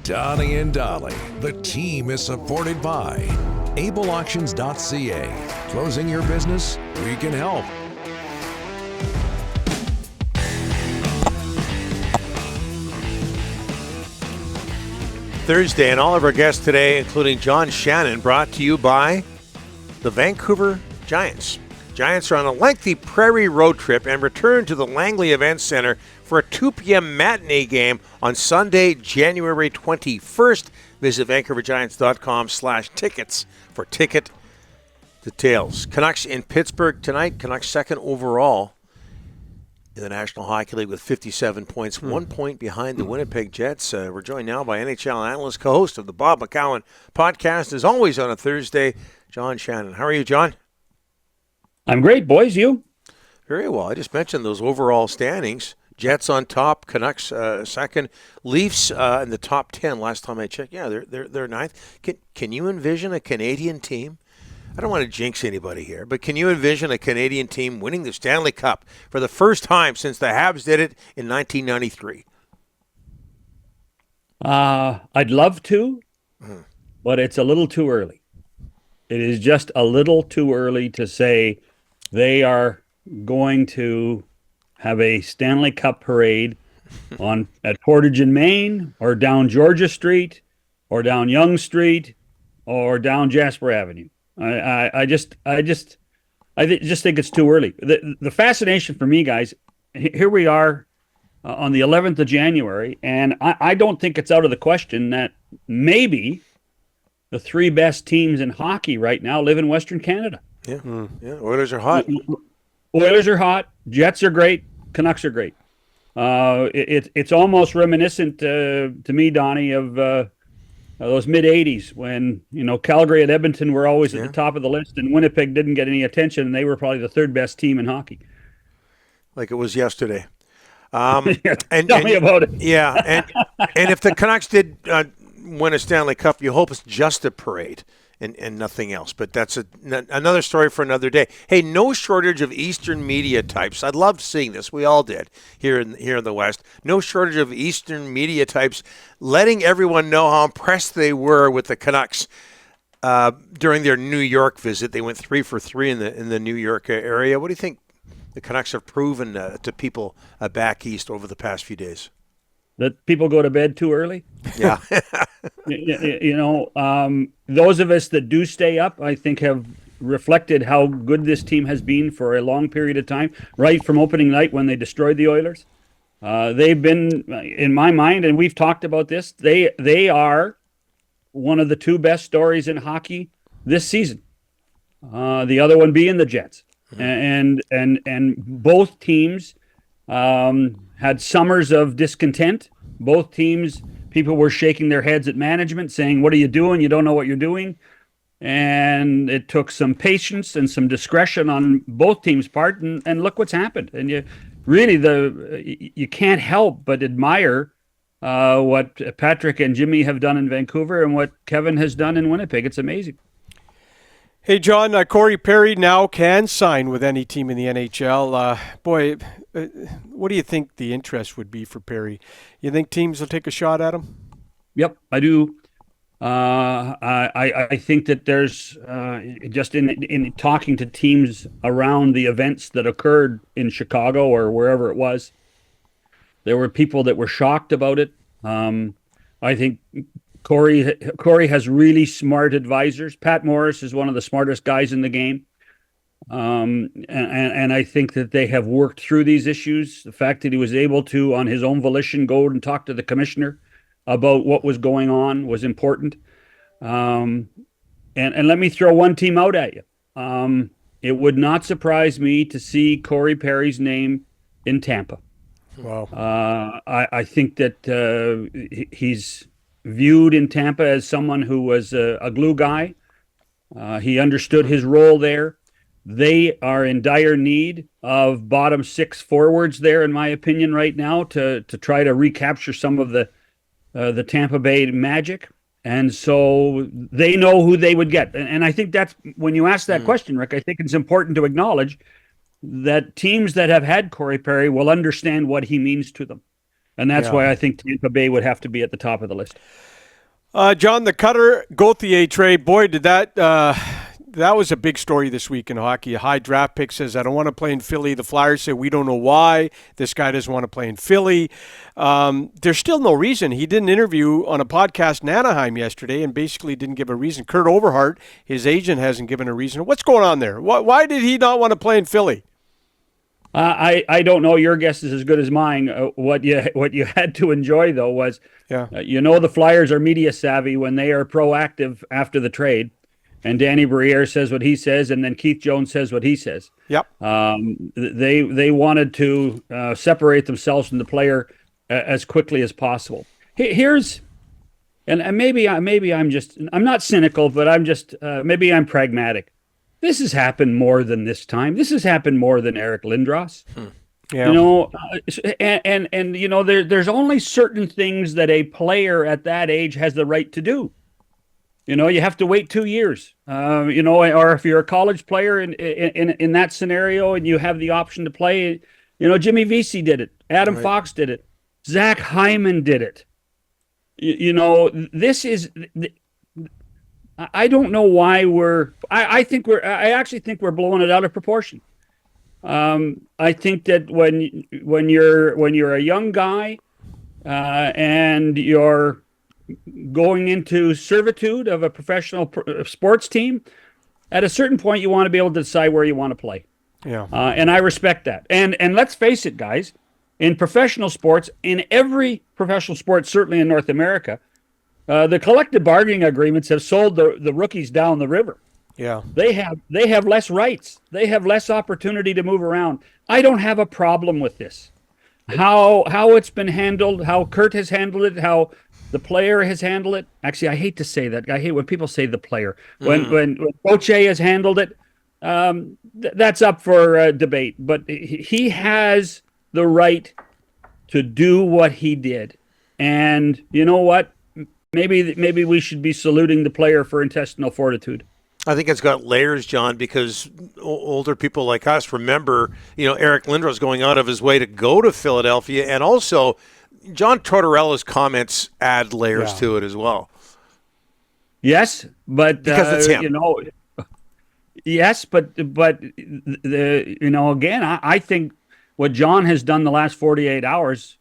Donnie and Dolly. The team is supported by ableauctions.ca. Closing your business? We can help. Thursday, and all of our guests today, including John Shannon, brought to you by the Vancouver Giants. Giants are on a lengthy prairie road trip and return to the Langley Events Center for a 2 p.m. matinee game on Sunday, January 21st. Visit vancouvergiants.com/tickets for ticket details. Canucks in Pittsburgh tonight. Canucks second overall in the National Hockey League with 57 points, 1 point behind the Winnipeg Jets. We're joined now by NHL Analyst, co-host of the Bob McCown podcast, as always on a Thursday, John Shannon. How are you, John? I'm great, boys. You? Very well. I just mentioned those overall standings. Jets on top, Canucks second, Leafs in the top 10. Last time I checked, yeah, they're ninth. Can you envision a Canadian team? I don't want to jinx anybody here, but can you envision a Canadian team winning the Stanley Cup for the first time since the Habs did it in 1993? I'd love to, but it's a little too early. It is just a little too early to say they are going to have a Stanley Cup parade at Portage in Maine, or down Georgia Street, or down Yonge Street, or down Jasper Avenue. I just think it's too early. The fascination for me, guys, here we are on the 11th of January, and I don't think it's out of the question that maybe the three best teams in hockey right now live in Western Canada. Yeah, yeah. Oilers are hot. Oilers are hot. Jets are great. Canucks are great. It's almost reminiscent to me, Donnie, of those mid-'80s when, Calgary and Edmonton were always at the top of the list, and Winnipeg didn't get any attention, and they were probably the third best team in hockey. Like it was yesterday. Tell me about it. Yeah, and if the Canucks did win a Stanley Cup, you hope it's just a parade and nothing else. But that's another story for another day. Hey, no shortage of Eastern media types. I loved seeing this. We all did here in the West. No shortage of Eastern media types letting everyone know how impressed they were with the Canucks during their New York visit. They went 3 for 3 in the New York area. What do you think the Canucks have proven to people back east over the past few days? That people go to bed too early? Yeah. Those of us that do stay up, I think, have reflected how good this team has been for a long period of time, right from opening night when they destroyed the Oilers. They've been, in my mind, and we've talked about this, they are one of the two best stories in hockey this season. The other one being the Jets. And both teams had summers of discontent. Both teams, people were shaking their heads at management, saying, "What are you doing? You don't know what you're doing." And it took some patience and some discretion on both teams' part, and look what's happened. And you can't help but admire what Patrick and Jimmy have done in Vancouver and what Kevin has done in Winnipeg. It's amazing. Hey, John, Corey Perry now can sign with any team in the NHL. What do you think the interest would be for Perry? You think teams will take a shot at him? Yep, I do. I think that there's just in talking to teams around the events that occurred in Chicago or wherever it was, there were people that were shocked about it. I think Corey has really smart advisors. Pat Morris is one of the smartest guys in the game. And I think that they have worked through these issues. The fact that he was able to, on his own volition, go and talk to the commissioner about what was going on was important. And let me throw one team out at you. It would not surprise me to see Corey Perry's name in Tampa. Wow. I think that he's viewed in Tampa as someone who was a glue guy. He understood his role there. They are in dire need of bottom six forwards there, in my opinion, right now, to try to recapture some of the Tampa Bay magic. And so they know who they would get. And I think that's, when you ask that question, Rick, I think it's important to acknowledge that teams that have had Corey Perry will understand what he means to them. And that's why I think Tampa Bay would have to be at the top of the list. John, the Cutter Gauthier trade, boy, did that was a big story this week in hockey. A high draft pick says, I don't want to play in Philly. The Flyers say, we don't know why. This guy doesn't want to play in Philly. There's still no reason. He did an interview on a podcast in Anaheim yesterday and basically didn't give a reason. Kurt Overhart, his agent, hasn't given a reason. What's going on there? Why did he not want to play in Philly? I don't know. Your guess is as good as mine. What you had to enjoy, though, was the Flyers are media savvy when they are proactive after the trade. And Danny Briere says what he says, and then Keith Jones says what he says. Yep. They wanted to separate themselves from the player as quickly as possible. Here's, and maybe I'm not cynical, but maybe I'm pragmatic. This has happened more than this time. This has happened more than Eric Lindros. Yeah. There's only certain things that a player at that age has the right to do. You have to wait 2 years, or if you're a college player in that scenario and you have the option to play, Jimmy Vesey did it. Adam Fox did it. Zach Hyman did it. This is, I don't know why I actually think we're blowing it out of proportion. I think that when you're a young guy, and you're going into servitude of a professional sports team, at a certain point you want to be able to decide where you want to play. Yeah. And I respect that. And let's face it, guys, in professional sports, in every professional sport, certainly in North America, the collective bargaining agreements have sold the rookies down the river. Yeah. They have less rights. They have less opportunity to move around. I don't have a problem with this. How it's been handled, how Kurt has handled it, how the player has handled it. Actually, I hate to say that. I hate when people say the player. When Coach has handled it, that's up for debate. But he has the right to do what he did. And you know what? Maybe we should be saluting the player for intestinal fortitude. I think it's got layers, John, because older people like us remember, Eric Lindros going out of his way to go to Philadelphia, and also John Tortorella's comments add layers to it as well. Yes, but because it's him. Yes, but again, I think what John has done the last 48 hours,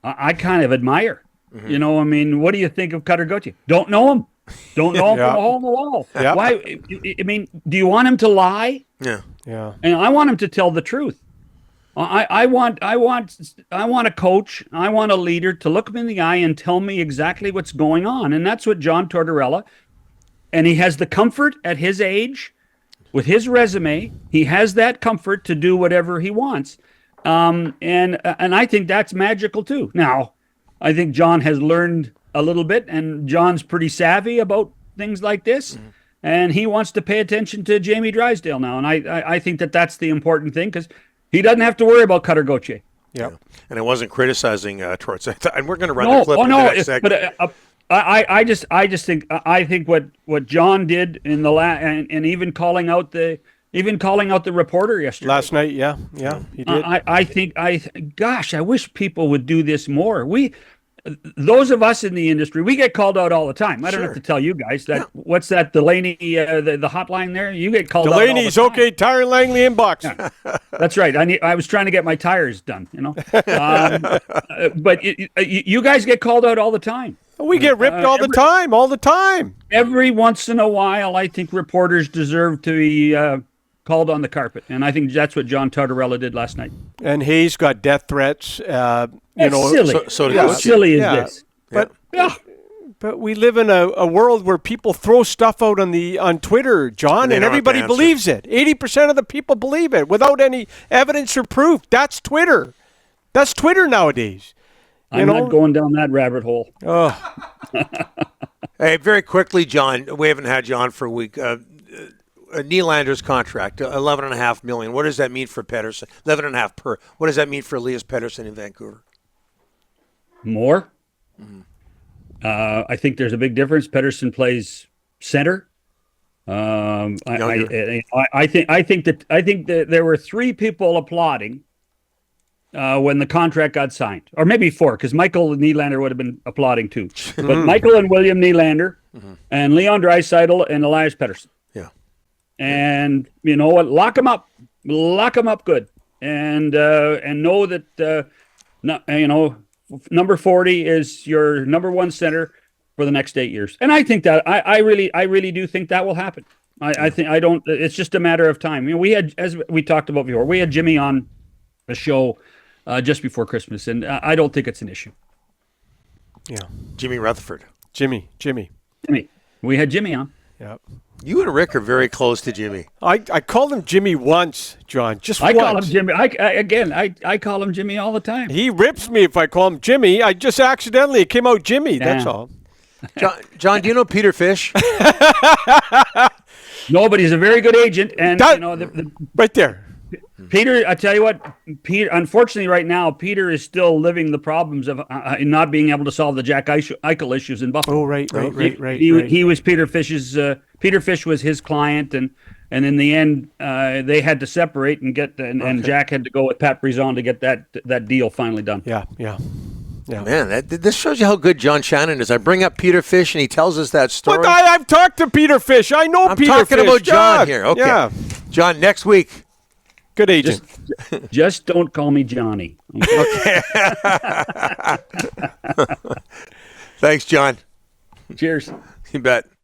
I kind of admire. Mm-hmm. What do you think of Cutter Gauthier? Don't know him. Don't know him from a hole in the wall. Yeah. Why? Do you want him to lie? Yeah. Yeah. And I want him to tell the truth. I want a coach, I want a leader to look me in the eye and tell me exactly what's going on. And that's what John Tortorella, and he has the comfort at his age, with his resume, he has that comfort to do whatever he wants. And I think that's magical too. Now, I think John has learned a little bit, and John's pretty savvy about things like this. Mm-hmm. And he wants to pay attention to Jamie Drysdale now. And I think that's the important thing, because he doesn't have to worry about Cutter Gauthier. Yeah. And I wasn't criticizing Torts. And we're going to run the clip in the next segment. But I think what John did in the and even calling out the reporter yesterday last night, he did. I wish people would do this more. Those of us in the industry, we get called out all the time. I don't have to tell you guys that. What's that, Delaney, the hotline there? You get called Delaney's out all the time. okay, Tire Langley inbox. Yeah, that's right. I was trying to get my tires done, but you guys get called out all the time. We get ripped all the time. Every once in a while, I think reporters deserve to be called on the carpet, and I think that's what John Tortorella did last night. And Hayes got death threats. Silly. How silly is this? But we live in a world where people throw stuff out on Twitter, John, and everybody believes it. 80% of the people believe it without any evidence or proof. That's Twitter. That's Twitter nowadays. I'm not going down that rabbit hole. Oh. Hey, very quickly, John. We haven't had you on for a week. Nylander's contract, $11.5 million. What does that mean for Pettersson? $11.5 per. What does that mean for Elias Pettersson in Vancouver? More. Mm-hmm. I think there's a big difference. Pettersson plays center. I think that there were three people applauding when the contract got signed, or maybe 4, because Michael Nylander would have been applauding too. But Michael and William Nylander and Leon Draisaitl and Elias Pettersson. Yeah. And you know what? Lock them up good, and know that number 40 is your number 1 center for the next 8 years. And I think that I really do think that will happen. I think I don't. It's just a matter of time. We had, as we talked about before, we had Jimmy on the show just before Christmas, and I don't think it's an issue. Yeah, Jimmy Rutherford. Jimmy. We had Jimmy on. Yeah. You and Rick are very close to Jimmy. I called him Jimmy once, John. Just I once. call him Jimmy. I call him Jimmy all the time. He rips me if I call him Jimmy. I just accidentally, it came out Jimmy. Yeah. That's all. John, do you know Peter Fish? No, but he's a very good agent, and right there. Peter, I tell you what, Peter. Unfortunately, right now, Peter is still living the problems of not being able to solve the Jack Eichel issues in Buffalo. Oh, right. He was Peter Fish's. Peter Fish was his client, and in the end, they had to separate and Jack had to go with Pat Brisson to get that deal finally done. Yeah. Man, this shows you how good John Shannon is. I bring up Peter Fish, and he tells us that story. But I've talked to Peter Fish. I know I'm Peter Fish. talking about John here. Okay. Yeah. John, next week. Good agent. Just don't call me Johnny. Okay. Thanks, John. Cheers. You bet.